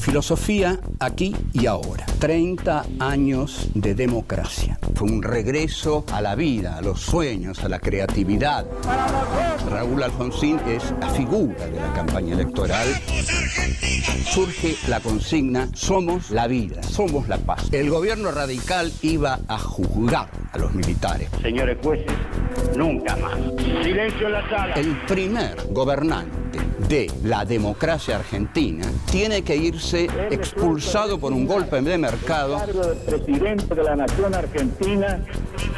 Filosofía aquí y ahora. 30 años de democracia. Fue un regreso a la vida, a los sueños, a la creatividad. Raúl Alfonsín es la figura de la campaña electoral. Surge la consigna: somos la vida, somos la paz. El gobierno radical iba a juzgar a los militares. Señores jueces, nunca más. Silencio en la sala. El primer gobernante de la democracia argentina tiene que irse expulsado por un golpe de mercado. Presidente de la nación argentina.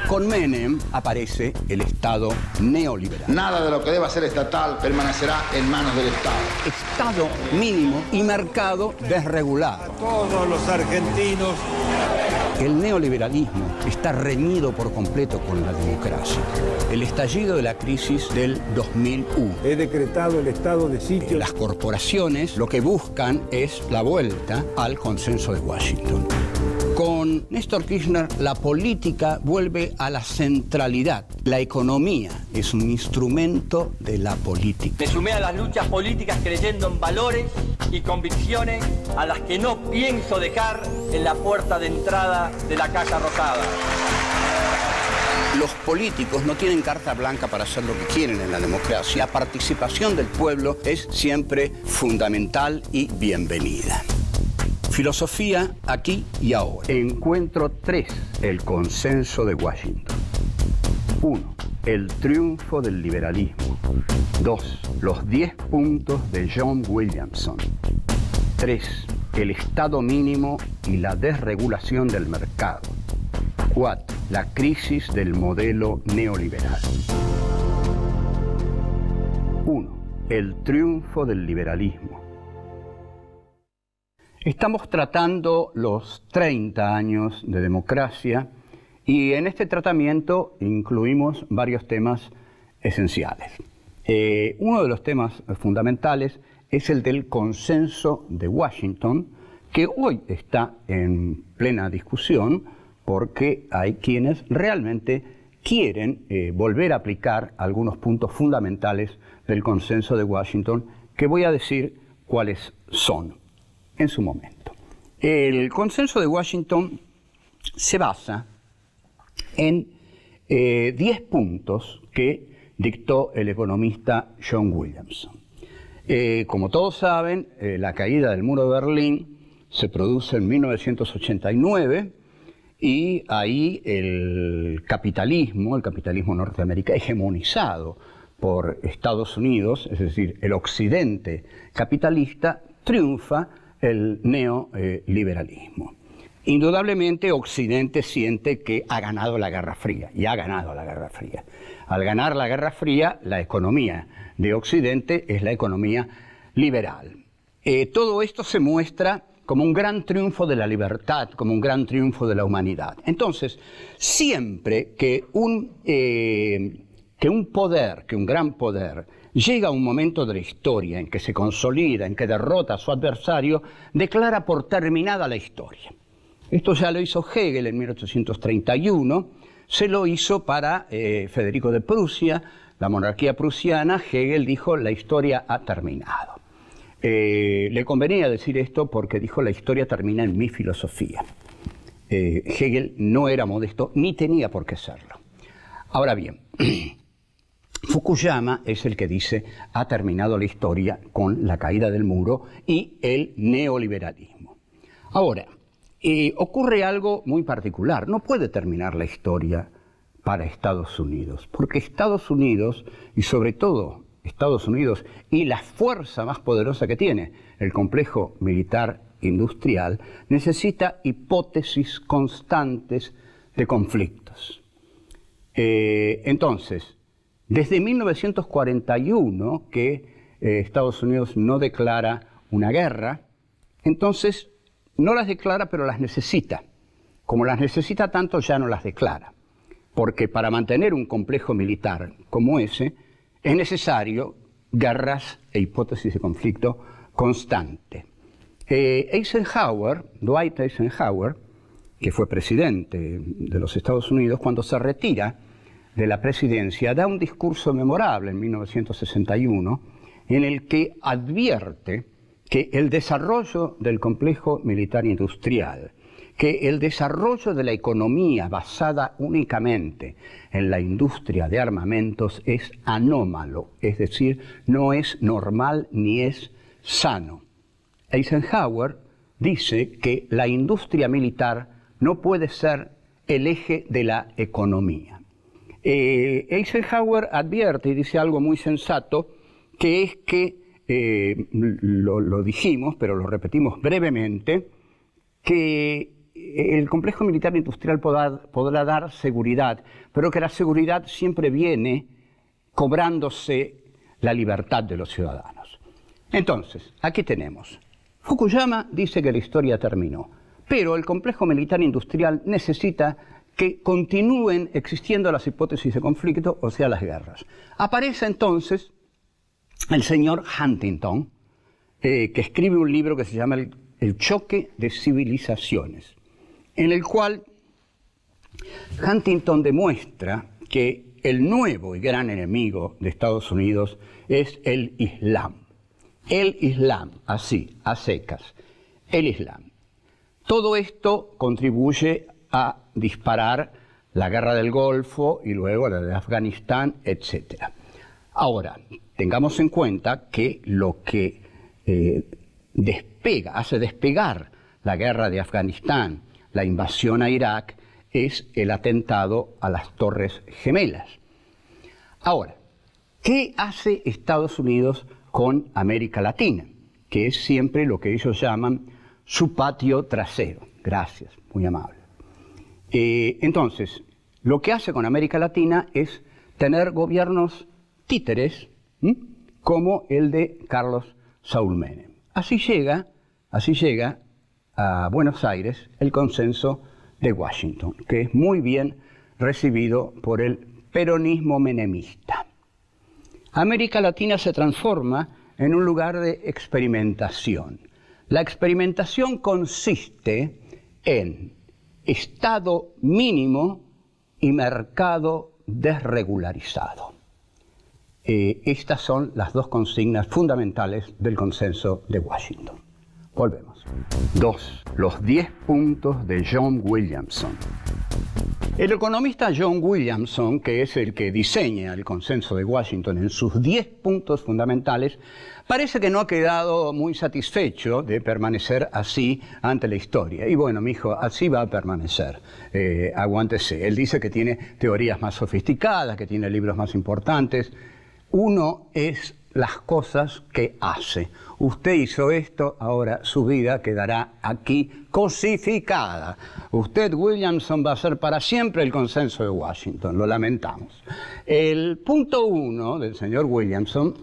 Con Menem aparece el Estado neoliberal. Nada de lo que deba ser estatal permanecerá en manos del Estado. Estado mínimo y mercado desregulado. A todos los argentinos. El neoliberalismo está reñido por completo con la democracia. El estallido de la crisis del 2001. He decretado el estado de sitio. Las corporaciones lo que buscan es la vuelta al consenso de Washington. Con Néstor Kirchner, la política vuelve a la centralidad. La economía es un instrumento de la política. Me sumé a las luchas políticas creyendo en valores y convicciones a las que no pienso dejar en la puerta de entrada de la Casa Rosada. Los políticos no tienen carta blanca para hacer lo que quieren en la democracia. La participación del pueblo es siempre fundamental y bienvenida. Filosofía aquí y ahora. Encuentro 3. El consenso de Washington. 1. El triunfo del liberalismo. 2. Los 10 puntos de John Williamson. 3. El Estado mínimo y la desregulación del mercado. 4. La crisis del modelo neoliberal. 1. El triunfo del liberalismo. Estamos tratando los 30 años de democracia y en este tratamiento incluimos varios temas esenciales. Uno de los temas fundamentales es el del consenso de Washington, que hoy está en plena discusión porque hay quienes realmente quieren volver a aplicar algunos puntos fundamentales del consenso de Washington, que voy a decir cuáles son en su momento. El consenso de Washington se basa en 10 puntos que dictó el economista John Williamson. Como todos saben, la caída del muro de Berlín se produce en 1989 y ahí el capitalismo norteamericano hegemonizado por Estados Unidos, es decir, el occidente capitalista, triunfa el neoliberalismo. Indudablemente Occidente siente que ha ganado la Guerra Fría, y ha ganado la Guerra Fría. Al ganar la Guerra Fría, la economía de Occidente es la economía liberal. Todo esto se muestra como un gran triunfo de la libertad, como un gran triunfo de la humanidad. Entonces, siempre que un gran poder llega a un momento de la historia en que se consolida, en que derrota a su adversario, declara por terminada la historia. Esto ya lo hizo Hegel en 1831, se lo hizo para Federico de Prusia, la monarquía prusiana. Hegel dijo: la historia ha terminado. Le convenía decir esto porque dijo: la historia termina en mi filosofía. Hegel no era modesto ni tenía por qué serlo. Ahora bien, Fukuyama es el que dice: ha terminado la historia con la caída del muro y el neoliberalismo. Ahora, ocurre algo muy particular. No puede terminar la historia para Estados Unidos, porque Estados Unidos, y sobre todo Estados Unidos y la fuerza más poderosa que tiene, el complejo militar industrial, necesita hipótesis constantes de conflictos. Entonces, desde 1941 que Estados Unidos no declara una guerra, entonces no las declara, pero las necesita. Como las necesita tanto, ya no las declara. Porque para mantener un complejo militar como ese, es necesario guerras e hipótesis de conflicto constante. Dwight Eisenhower, que fue presidente de los Estados Unidos, cuando se retira de la presidencia, da un discurso memorable en 1961, en el que advierte que el desarrollo del complejo militar industrial, que el desarrollo de la economía basada únicamente en la industria de armamentos es anómalo, es decir, no es normal ni es sano. Eisenhower dice que la industria militar no puede ser el eje de la economía. Eisenhower advierte y dice algo muy sensato, que es que, lo dijimos, pero lo repetimos brevemente, que el complejo militar industrial podrá dar seguridad, pero que la seguridad siempre viene cobrándose la libertad de los ciudadanos. Entonces, aquí tenemos. Fukuyama dice que la historia terminó, pero el complejo militar industrial necesita que continúen existiendo las hipótesis de conflicto, o sea, las guerras. Aparece entonces el señor Huntington, que escribe un libro que se llama El choque de civilizaciones, en el cual Huntington demuestra que el nuevo y gran enemigo de Estados Unidos es el Islam. El Islam, así, a secas, el Islam. Todo esto contribuye a disparar la guerra del Golfo y luego la de Afganistán, etc. Ahora, tengamos en cuenta que lo que hace despegar la guerra de Afganistán, la invasión a Irak, es el atentado a las Torres Gemelas. Ahora, ¿qué hace Estados Unidos con América Latina? Que es siempre lo que ellos llaman su patio trasero. Gracias, muy amable. Entonces, lo que hace con América Latina es tener gobiernos títeres, como el de Carlos Saúl Menem. Así llega a Buenos Aires el consenso de Washington, que es muy bien recibido por el peronismo menemista. América Latina se transforma en un lugar de experimentación. La experimentación consiste en Estado mínimo y mercado desregularizado. Estas son las dos consignas fundamentales del consenso de Washington. Volvemos. 2. Los 10 puntos de John Williamson. El economista John Williamson, que es el que diseña el consenso de Washington en sus 10 puntos fundamentales, parece que no ha quedado muy satisfecho de permanecer así ante la historia. Y bueno, mijo, así va a permanecer. Aguántese. Él dice que tiene teorías más sofisticadas, que tiene libros más importantes. Uno es las cosas que hace. Usted hizo esto, ahora su vida quedará aquí cosificada. Usted, Williamson, va a ser para siempre el consenso de Washington, lo lamentamos. El punto 1 del señor Williamson,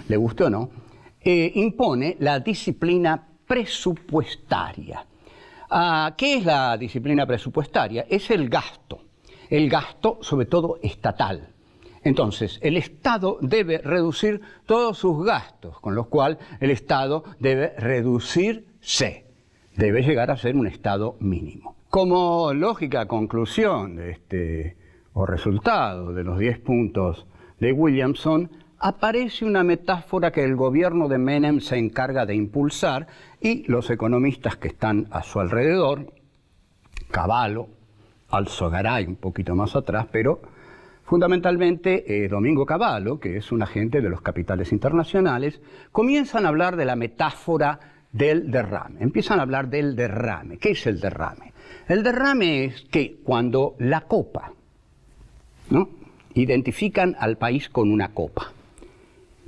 le guste o no, impone la disciplina presupuestaria. ¿Qué es la disciplina presupuestaria? Es el gasto sobre todo estatal. Entonces, el Estado debe reducir todos sus gastos, con lo cual el Estado debe reducirse, debe llegar a ser un Estado mínimo. Como lógica conclusión o resultado de los 10 puntos de Williamson, aparece una metáfora que el gobierno de Menem se encarga de impulsar y los economistas que están a su alrededor, Cavallo, Alzogaray un poquito más atrás, pero fundamentalmente Domingo Cavallo, que es un agente de los capitales internacionales, comienzan a hablar de la metáfora del derrame. Empiezan a hablar del derrame. ¿Qué es el derrame? El derrame es que cuando la copa, ¿no? Identifican al país con una copa.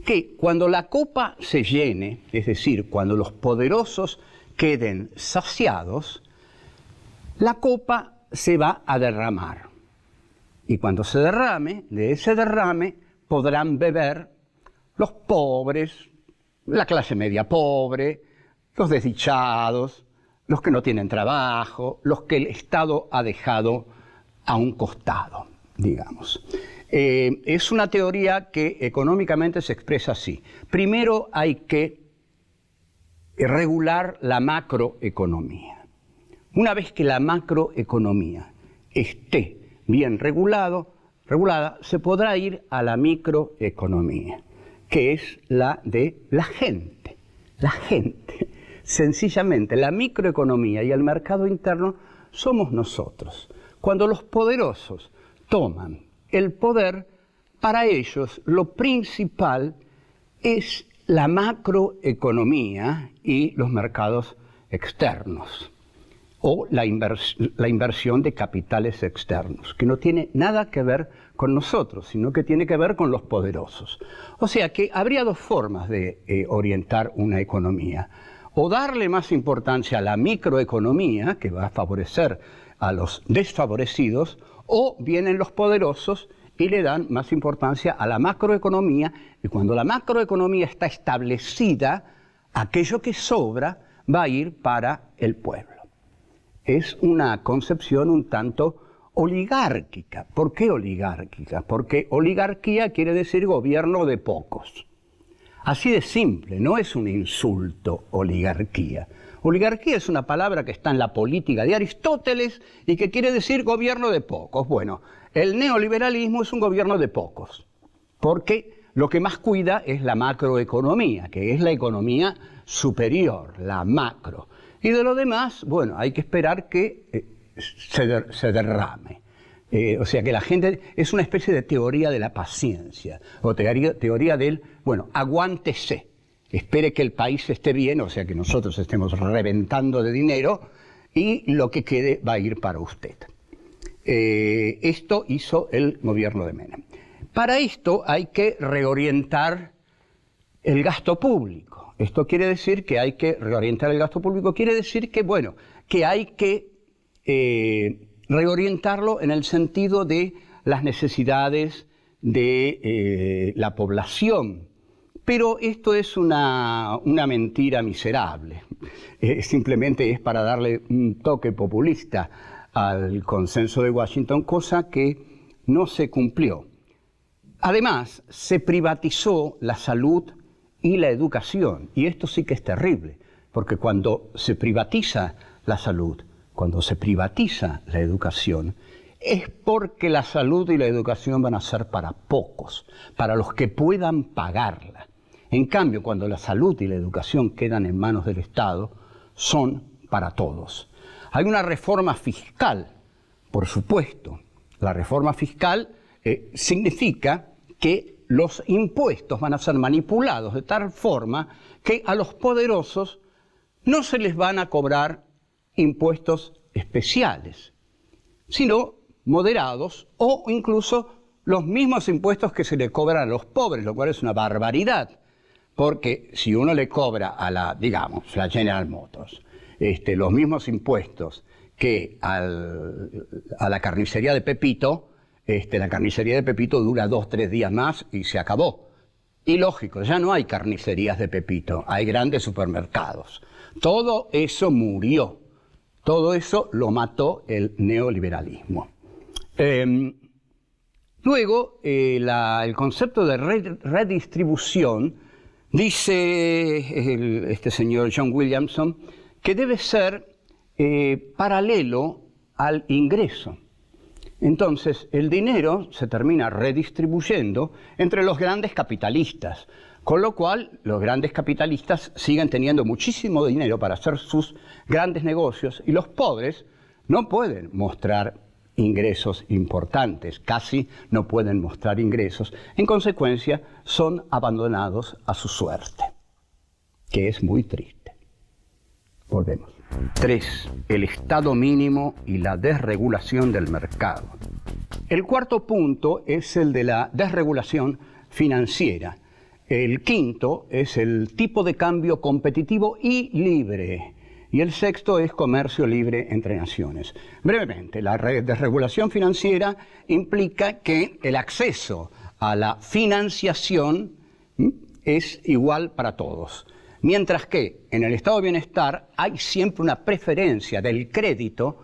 Que cuando la copa se llene, es decir, cuando los poderosos queden saciados, la copa se va a derramar. Y cuando se derrame, de ese derrame podrán beber los pobres, la clase media pobre, los desdichados, los que no tienen trabajo, los que el Estado ha dejado a un costado, digamos. Es una teoría que económicamente se expresa así. Primero hay que regular la macroeconomía. Una vez que la macroeconomía esté bien regulada, se podrá ir a la microeconomía, que es la de la gente. La gente, sencillamente, la microeconomía y el mercado interno somos nosotros. Cuando los poderosos toman el poder, para ellos lo principal es la macroeconomía y los mercados externos, o la inversión de capitales externos, que no tiene nada que ver con nosotros, sino que tiene que ver con los poderosos. O sea que habría dos formas de orientar una economía: o darle más importancia a la microeconomía, que va a favorecer a los desfavorecidos, o vienen los poderosos y le dan más importancia a la macroeconomía, y cuando la macroeconomía está establecida, aquello que sobra va a ir para el pueblo. Es una concepción un tanto oligárquica. ¿Por qué oligárquica? Porque oligarquía quiere decir gobierno de pocos. Así de simple, no es un insulto oligarquía. Oligarquía es una palabra que está en la política de Aristóteles y que quiere decir gobierno de pocos. Bueno, el neoliberalismo es un gobierno de pocos, porque lo que más cuida es la macroeconomía, que es la economía superior, la macro. Y de lo demás, bueno, hay que esperar que se derrame. O sea que la gente es una especie de teoría de la paciencia, o teoría del, bueno, aguántese, espere que el país esté bien, o sea que nosotros estemos reventando de dinero y lo que quede va a ir para usted. Esto hizo el gobierno de Menem. Para esto hay que reorientar el gasto público. Esto quiere decir que hay que reorientar el gasto público, quiere decir que, bueno, que hay que reorientarlo en el sentido de las necesidades de la población. Pero esto es una mentira miserable. Simplemente es para darle un toque populista al consenso de Washington, cosa que no se cumplió. Además, se privatizó la salud y la educación, y esto sí que es terrible, porque cuando se privatiza la salud, cuando se privatiza la educación, es porque la salud y la educación van a ser para pocos, para los que puedan pagarla. En cambio, cuando la salud y la educación quedan en manos del Estado, son para todos. Hay una reforma fiscal, por supuesto. La reforma fiscal significa que los impuestos van a ser manipulados de tal forma que a los poderosos no se les van a cobrar impuestos especiales, sino moderados o incluso los mismos impuestos que se le cobran a los pobres, lo cual es una barbaridad, porque si uno le cobra a la General Motors, los mismos impuestos que a la carnicería de Pepito, la carnicería de Pepito dura 2 o 3 días más y se acabó. Y lógico, ya no hay carnicerías de Pepito, hay grandes supermercados. Todo eso murió, todo eso lo mató el neoliberalismo. Luego, el concepto de redistribución, dice este señor John Williamson, que debe ser paralelo al ingreso. Entonces, el dinero se termina redistribuyendo entre los grandes capitalistas, con lo cual los grandes capitalistas siguen teniendo muchísimo dinero para hacer sus grandes negocios y los pobres no pueden mostrar ingresos importantes, casi no pueden mostrar ingresos. En consecuencia, son abandonados a su suerte, que es muy triste. Volvemos. 3. El Estado mínimo y la desregulación del mercado. El cuarto punto es el de la desregulación financiera. El quinto es el tipo de cambio competitivo y libre. Y el sexto es comercio libre entre naciones. Brevemente, la desregulación financiera implica que el acceso a la financiación es igual para todos. Mientras que en el estado de bienestar hay siempre una preferencia del crédito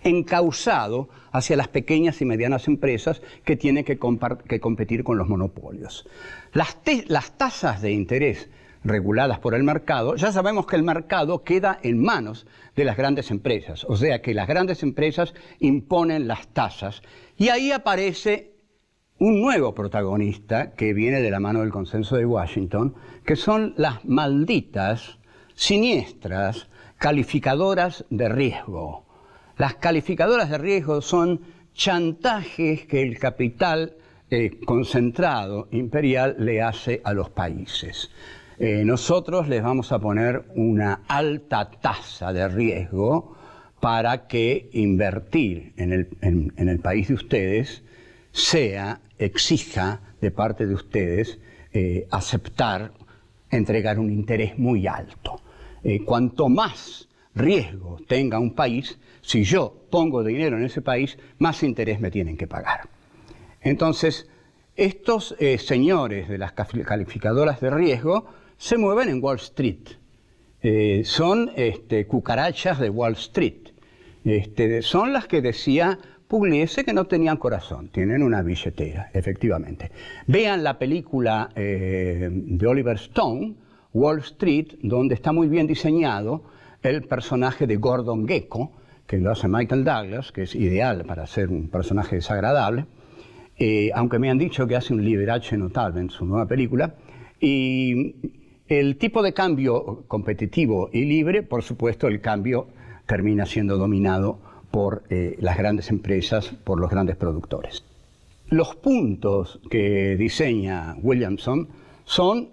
encauzado hacia las pequeñas y medianas empresas que tienen que competir con los monopolios. Las tasas de interés reguladas por el mercado, ya sabemos que el mercado queda en manos de las grandes empresas, o sea que las grandes empresas imponen las tasas y ahí aparece un nuevo protagonista que viene de la mano del Consenso de Washington, que son las malditas, siniestras, calificadoras de riesgo. Las calificadoras de riesgo son chantajes que el capital concentrado imperial le hace a los países. Nosotros les vamos a poner una alta tasa de riesgo para que invertir en el país de ustedes exija de parte de ustedes entregar un interés muy alto. Cuanto más riesgo tenga un país, si yo pongo dinero en ese país, más interés me tienen que pagar. Entonces, estos señores de las calificadoras de riesgo se mueven en Wall Street. Son cucarachas de Wall Street. Son las que decía Pugliese que no tenían corazón, tienen una billetera, efectivamente. Vean la película de Oliver Stone, Wall Street, donde está muy bien diseñado el personaje de Gordon Gekko, que lo hace Michael Douglas, que es ideal para ser un personaje desagradable, aunque me han dicho que hace un liberace notable en su nueva película. Y el tipo de cambio competitivo y libre, por supuesto, el cambio termina siendo dominado por las grandes empresas, por los grandes productores. Los puntos que diseña Williamson son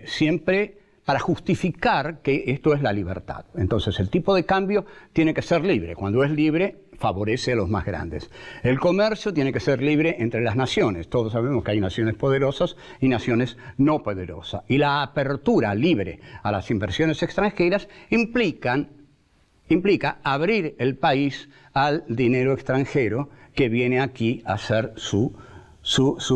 siempre para justificar que esto es la libertad. Entonces, el tipo de cambio tiene que ser libre. Cuando es libre, favorece a los más grandes. El comercio tiene que ser libre entre las naciones. Todos sabemos que hay naciones poderosas y naciones no poderosas. Y la apertura libre a las inversiones extranjeras implica abrir el país al dinero extranjero que viene aquí a hacer su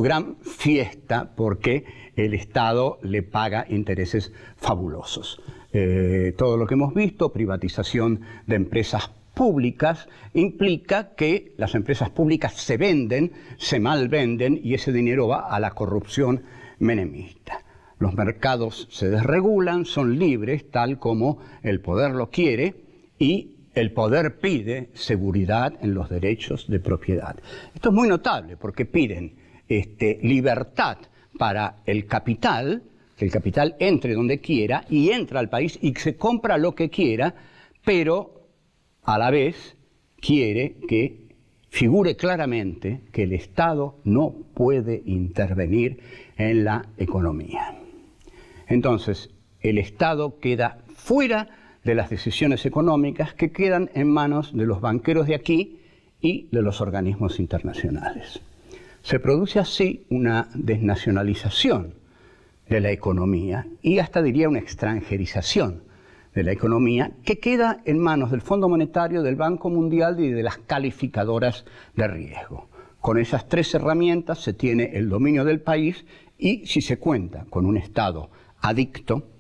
gran fiesta porque el Estado le paga intereses fabulosos. Todo lo que hemos visto, privatización de empresas públicas, implica que las empresas públicas se venden, se malvenden y ese dinero va a la corrupción menemista. Los mercados se desregulan, son libres, tal como el poder lo quiere, y el poder pide seguridad en los derechos de propiedad. Esto es muy notable porque piden libertad para el capital, que el capital entre donde quiera y entra al país y se compra lo que quiera, pero a la vez quiere que figure claramente que el Estado no puede intervenir en la economía. Entonces, el Estado queda fuera de las decisiones económicas que quedan en manos de los banqueros de aquí y de los organismos internacionales. Se produce así una desnacionalización de la economía y hasta diría una extranjerización de la economía que queda en manos del Fondo Monetario, del Banco Mundial y de las calificadoras de riesgo. Con esas tres herramientas se tiene el dominio del país y si se cuenta con un Estado adicto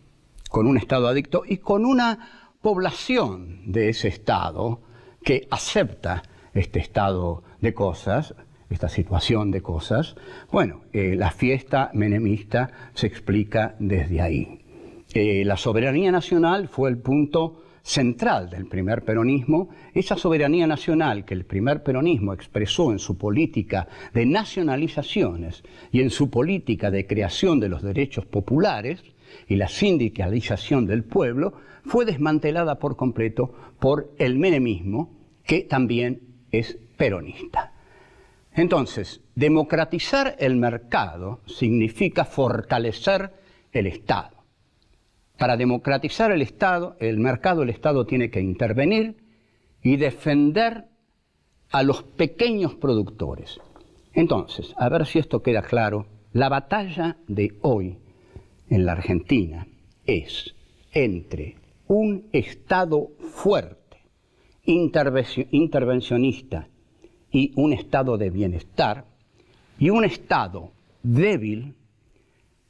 y con una población de ese Estado que acepta este estado de cosas, esta situación de cosas, bueno, la fiesta menemista se explica desde ahí. La soberanía nacional fue el punto central del primer peronismo. Esa soberanía nacional que el primer peronismo expresó en su política de nacionalizaciones y en su política de creación de los derechos populares y la sindicalización del pueblo, fue desmantelada por completo por el menemismo, que también es peronista. Entonces, democratizar el mercado significa fortalecer el Estado. Para democratizar el mercado, el Estado tiene que intervenir y defender a los pequeños productores. Entonces, a ver si esto queda claro, la batalla de hoy en la Argentina es entre un Estado fuerte, intervencionista y un Estado de bienestar, y un Estado débil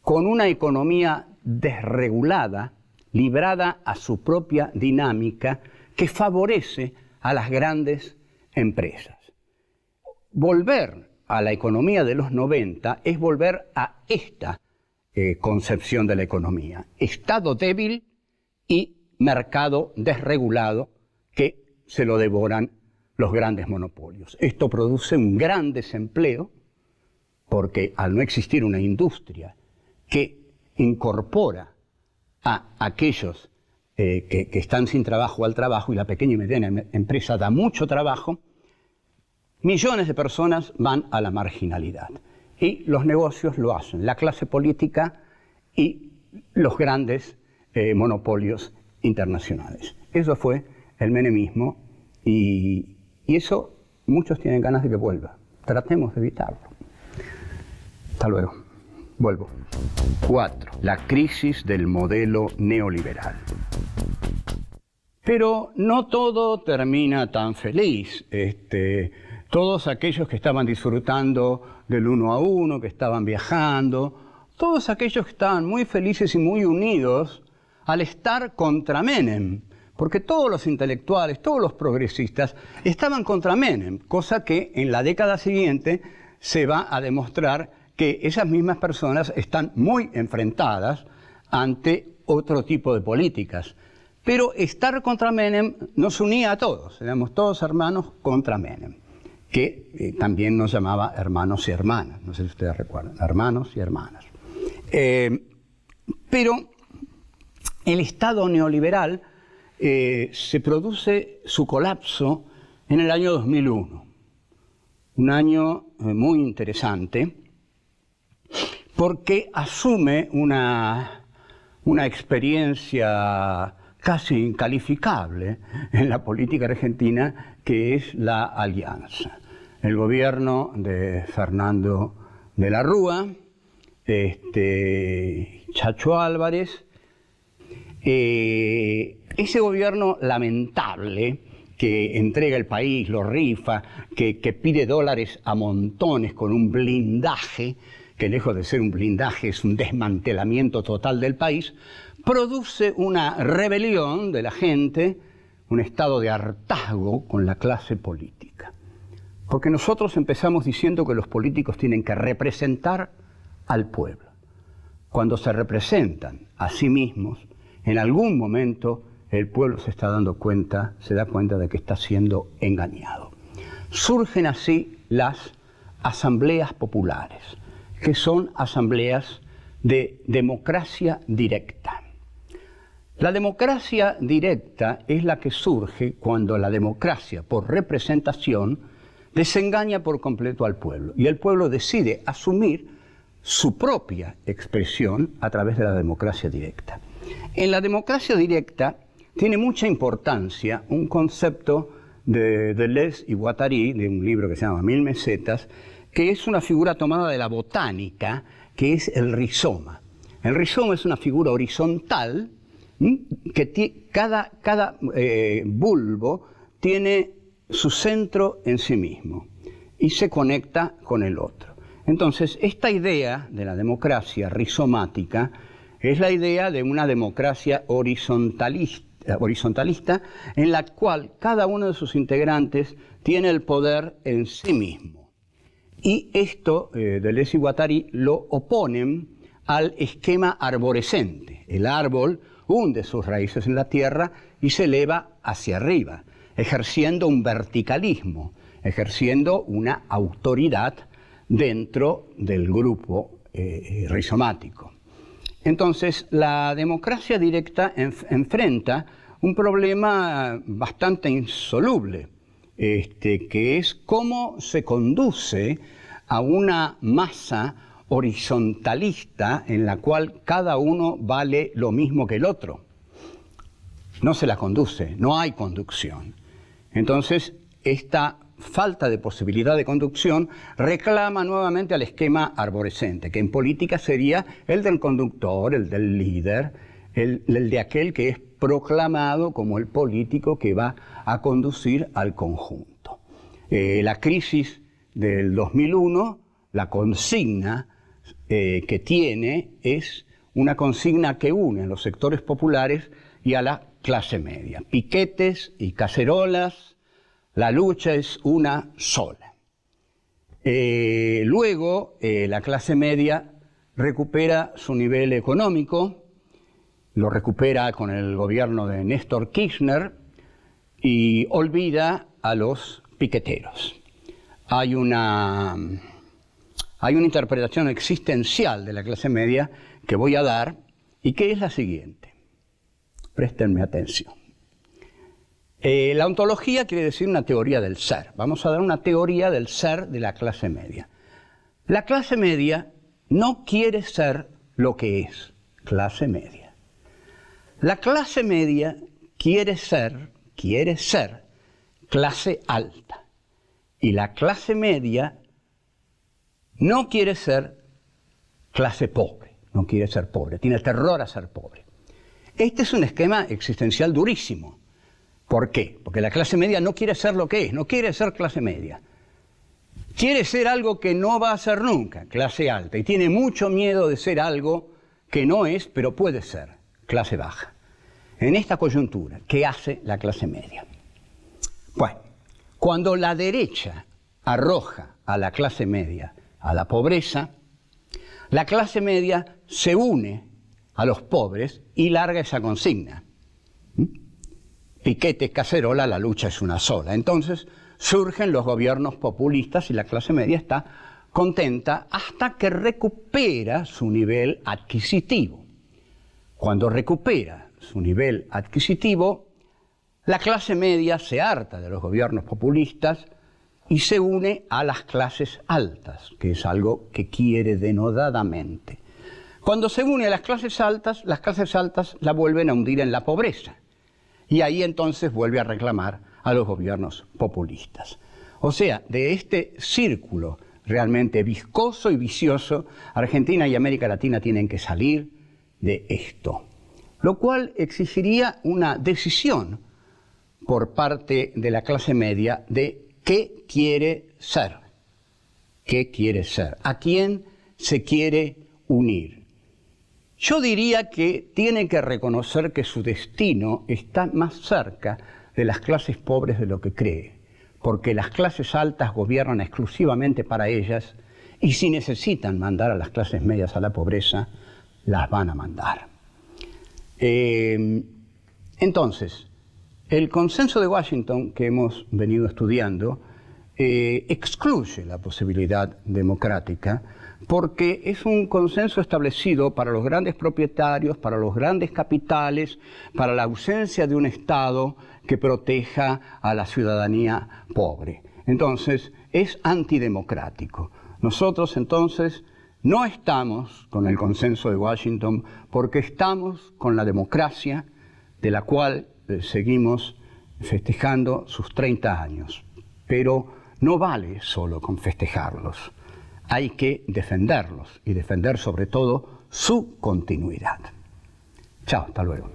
con una economía desregulada, librada a su propia dinámica, que favorece a las grandes empresas. Volver a la economía de los 90 es volver a esta concepción de la economía. Estado débil y mercado desregulado que se lo devoran los grandes monopolios. Esto produce un gran desempleo, porque al no existir una industria que incorpora a aquellos que están sin trabajo al trabajo, y la pequeña y mediana empresa da mucho trabajo, millones de personas van a la marginalidad. Y los negocios lo hacen, la clase política y los grandes monopolios internacionales. Eso fue el menemismo y eso muchos tienen ganas de que vuelva. Tratemos de evitarlo. Hasta luego. Vuelvo. 4. La crisis del modelo neoliberal. Pero no todo termina tan feliz. Todos aquellos que estaban disfrutando del 1 a 1, que estaban viajando, todos aquellos que estaban muy felices y muy unidos al estar contra Menem, porque todos los intelectuales, todos los progresistas estaban contra Menem, cosa que en la década siguiente se va a demostrar que esas mismas personas están muy enfrentadas ante otro tipo de políticas. Pero estar contra Menem nos unía a todos, éramos todos hermanos contra Menem, que también nos llamaba hermanos y hermanas, no sé si ustedes recuerdan, hermanos y hermanas. Pero el Estado neoliberal se produce su colapso en el año 2001, un año muy interesante, porque asume una experiencia casi incalificable en la política argentina, que es la alianza. El gobierno de Fernando de la Rúa, Chacho Álvarez, ese gobierno lamentable que entrega el país, lo rifa, que pide dólares a montones con un blindaje, que lejos de ser un blindaje es un desmantelamiento total del país, produce una rebelión de la gente, un estado de hartazgo con la clase política. Porque nosotros empezamos diciendo que los políticos tienen que representar al pueblo. Cuando se representan a sí mismos, en algún momento el pueblo se da cuenta de que está siendo engañado. Surgen así las asambleas populares, que son asambleas de democracia directa. La democracia directa es la que surge cuando la democracia por representación desengaña por completo al pueblo y el pueblo decide asumir su propia expresión a través de la democracia directa. En la democracia directa tiene mucha importancia un concepto de Deleuze y Guattari, de un libro que se llama 1000 mesetas, que es una figura tomada de la botánica, que es el rizoma. El rizoma es una figura horizontal, que cada bulbo tiene su centro en sí mismo y se conecta con el otro. Entonces, esta idea de la democracia rizomática es la idea de una democracia horizontalista en la cual cada uno de sus integrantes tiene el poder en sí mismo. Y esto, Deleuze y Guattari lo oponen al esquema arborescente. El árbol hunde sus raíces en la tierra y se eleva hacia arriba, ejerciendo un verticalismo, ejerciendo una autoridad dentro del grupo rizomático. Entonces, la democracia directa enfrenta un problema bastante insoluble, que es cómo se conduce a una masa horizontalista en la cual cada uno vale lo mismo que el otro. No se la conduce, no hay conducción. Entonces, esta falta de posibilidad de conducción reclama nuevamente al esquema arborescente, que en política sería el del conductor, el del líder, el de aquel que es proclamado como el político que va a conducir al conjunto. La crisis del 2001, la consigna que tiene es una consigna que une a los sectores populares y a la clase media. Piquetes y cacerolas, la lucha es una sola. Luego, la clase media recupera su nivel económico, lo recupera con el gobierno de Néstor Kirchner y olvida a los piqueteros. Hay una hay una interpretación existencial de la clase media que voy a dar y que es la siguiente. Préstenme atención. La ontología quiere decir una teoría del ser. Vamos a dar una teoría del ser de la clase media. La clase media no quiere ser lo que es clase media. La clase media quiere ser clase alta. Y la clase media no quiere ser clase pobre, no quiere ser pobre, tiene terror a ser pobre. Este es un esquema existencial durísimo. ¿Por qué? Porque la clase media no quiere ser lo que es, no quiere ser clase media. Quiere ser algo que no va a ser nunca, clase alta, y tiene mucho miedo de ser algo que no es, pero puede ser, clase baja. En esta coyuntura, ¿qué hace la clase media? Bueno, cuando la derecha arroja a la clase media a la pobreza, la clase media se une a los pobres y larga esa consigna. Piquete, cacerola, la lucha es una sola. Entonces surgen los gobiernos populistas y la clase media está contenta hasta que recupera su nivel adquisitivo. Cuando recupera su nivel adquisitivo, la clase media se harta de los gobiernos populistas y se une a las clases altas, que es algo que quiere denodadamente. Cuando se une a las clases altas la vuelven a hundir en la pobreza. Y ahí entonces vuelve a reclamar a los gobiernos populistas. O sea, de este círculo realmente viscoso y vicioso, Argentina y América Latina tienen que salir de esto. Lo cual exigiría una decisión por parte de la clase media de qué quiere ser. ¿Qué quiere ser? ¿A quién se quiere unir? Yo diría que tiene que reconocer que su destino está más cerca de las clases pobres de lo que cree, porque las clases altas gobiernan exclusivamente para ellas y si necesitan mandar a las clases medias a la pobreza, las van a mandar. Entonces, el consenso de Washington que hemos venido estudiando excluye la posibilidad democrática porque es un consenso establecido para los grandes propietarios, para los grandes capitales, para la ausencia de un Estado que proteja a la ciudadanía pobre. Entonces, es antidemocrático. Nosotros, entonces, no estamos con el consenso de Washington porque estamos con la democracia de la cual seguimos festejando sus 30 años. Pero no vale solo con festejarlos. Hay que defenderlos y defender sobre todo su continuidad. Chao, hasta luego.